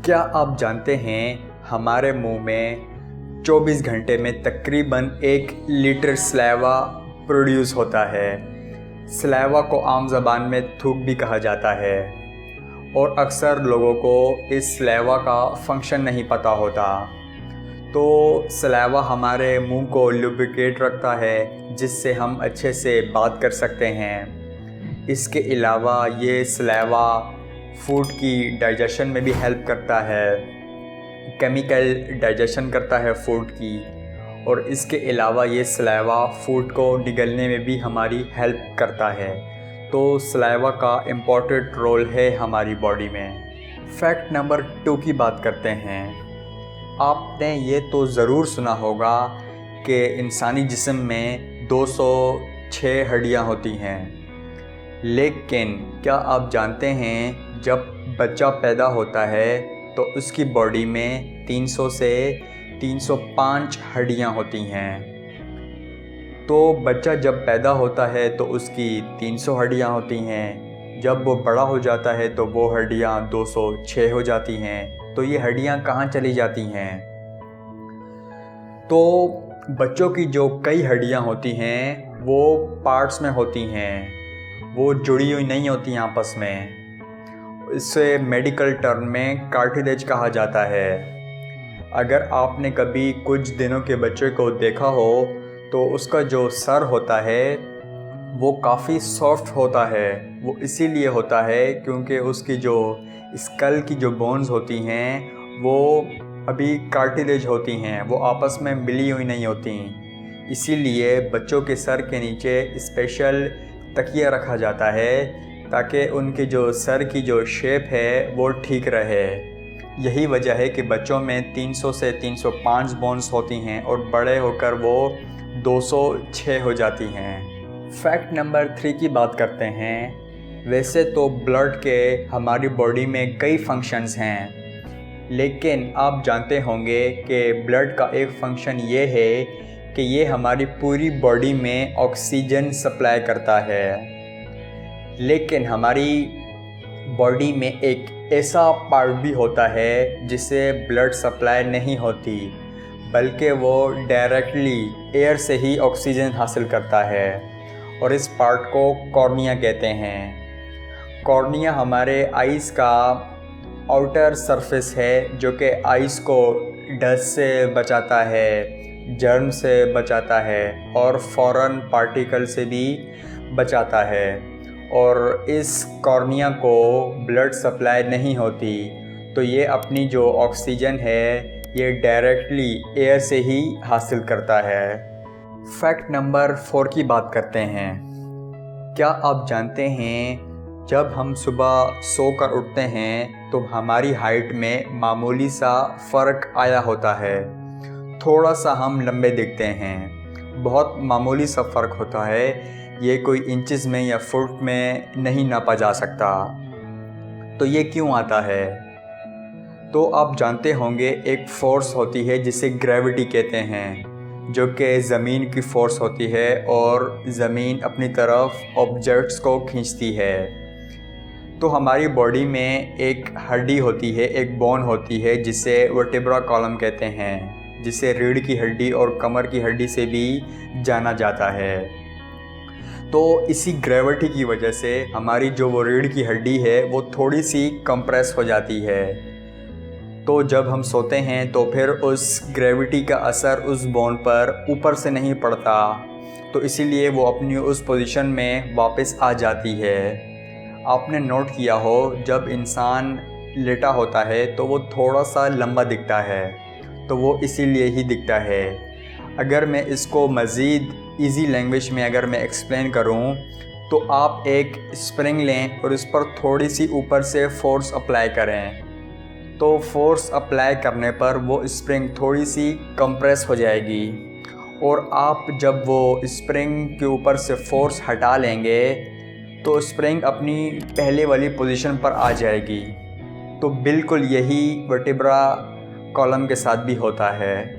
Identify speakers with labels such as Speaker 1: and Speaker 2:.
Speaker 1: क्या आप जानते हैं हमारे मुंह में 24 घंटे में तकरीबन 1 लीटर सलाइवा प्रोड्यूस होता है। सलाइवा को आम ज़बान में थूक भी कहा जाता है और अक्सर लोगों को इस सलाइवा का फंक्शन नहीं पता होता। तो सलाइवा हमारे मुंह को लुब्रिकेट रखता है, जिससे हम अच्छे से बात कर सकते हैं। इसके अलावा ये सलाइवा फूड की डाइजेशन में भी हेल्प करता है, केमिकल डाइजेशन करता है फूड की, और इसके अलावा ये सलाइवा फूड को निगलने में भी हमारी हेल्प करता है। तो सलाइवा का इम्पॉर्टेंट रोल है हमारी बॉडी में। फैक्ट नंबर 2 की बात करते हैं। आपने ये तो ज़रूर सुना होगा कि इंसानी जिस्म में 206 हड्डियाँ होती हैं, लेकिन क्या आप जानते हैं जब बच्चा पैदा होता है तो उसकी बॉडी में 300 से 305 हड्डियाँ होती हैं। तो बच्चा जब पैदा होता है तो उसकी 300 हड्डियाँ होती हैं, जब वो बड़ा हो जाता है तो वो हड्डियाँ 206 हो जाती हैं। तो ये हड्डियाँ कहाँ चली जाती हैं? तो बच्चों की जो कई हड्डियाँ होती हैं वो पार्ट्स में होती हैं, वो जुड़ी हुई नहीं होती आपस में। इसे मेडिकल टर्म में कार्टिलेज कहा जाता है। अगर आपने कभी कुछ दिनों के बच्चे को देखा हो तो उसका जो सर होता है वो काफ़ी सॉफ्ट होता है। वो इसीलिए होता है क्योंकि उसकी जो स्कल की जो बोन्स होती हैं वो अभी कार्टिलेज होती हैं, वो आपस में मिली हुई नहीं होती। इसीलिए बच्चों के सर के नीचे स्पेशल तकिया रखा जाता है ताकि उनके जो सर की जो शेप है वो ठीक रहे। यही वजह है कि बच्चों में 300 से 305 बोन्स होती हैं और बड़े होकर वो 206 हो जाती हैं। फैक्ट नंबर 3 की बात करते हैं। वैसे तो ब्लड के हमारी बॉडी में कई फंक्शंस हैं, लेकिन आप जानते होंगे कि ब्लड का एक फंक्शन ये है कि ये हमारी पूरी बॉडी में ऑक्सीजन सप्लाई करता है। लेकिन हमारी बॉडी में एक ऐसा पार्ट भी होता है जिसे ब्लड सप्लाई नहीं होती, बल्कि वो डायरेक्टली एयर से ही ऑक्सीजन हासिल करता है, और इस पार्ट को कॉर्निया कहते हैं। कॉर्निया हमारे आइज़ का आउटर सरफेस है जो कि आइज़ को डस्ट से बचाता है, जर्म से बचाता है और फॉरेन पार्टिकल से भी बचाता है। और इस कॉर्निया को ब्लड सप्लाई नहीं होती, तो ये अपनी जो ऑक्सीजन है ये डायरेक्टली एयर से ही हासिल करता है। फैक्ट नंबर 4 की बात करते हैं। क्या आप जानते हैं जब हम सुबह सोकर उठते हैं तो हमारी हाइट में मामूली सा फ़र्क आया होता है, थोड़ा सा हम लंबे दिखते हैं, बहुत मामूली सा फ़र्क होता है। ये कोई इंचेस में या फुट में नहीं नापा जा सकता। तो ये क्यों आता है? तो आप जानते होंगे एक फ़ोर्स होती है जिसे ग्रेविटी कहते हैं, जो कि ज़मीन की फ़ोर्स होती है और ज़मीन अपनी तरफ ऑब्जेक्ट्स को खींचती है। तो हमारी बॉडी में एक हड्डी होती है, एक बोन होती है जिसे वर्टेब्रा कॉलम कहते हैं, जिसे रीढ़ की हड्डी और कमर की हड्डी से भी जाना जाता है। तो इसी ग्रेविटी की वजह से हमारी जो वो रीढ़ की हड्डी है वो थोड़ी सी कंप्रेस हो जाती है। तो जब हम सोते हैं तो फिर उस ग्रेविटी का असर उस बोन पर ऊपर से नहीं पड़ता, तो इसीलिए वो अपनी उस पोजीशन में वापस आ जाती है। आपने नोट किया हो जब इंसान लेटा होता है तो वो थोड़ा सा लंबा दिखता है, तो वो इसीलिए ही दिखता है। अगर मैं इसको मज़ीद इजी लैंग्वेज में अगर मैं एक्सप्लेन करूं तो आप एक स्प्रिंग लें और इस पर थोड़ी सी ऊपर से फोर्स अप्लाई करें, तो फोर्स अप्लाई करने पर वो स्प्रिंग थोड़ी सी कंप्रेस हो जाएगी, और आप जब वो स्प्रिंग के ऊपर से फोर्स हटा लेंगे तो स्प्रिंग अपनी पहले वाली पोजीशन पर आ जाएगी। तो बिल्कुल यही वर्टेब्रा कॉलम के साथ भी होता है।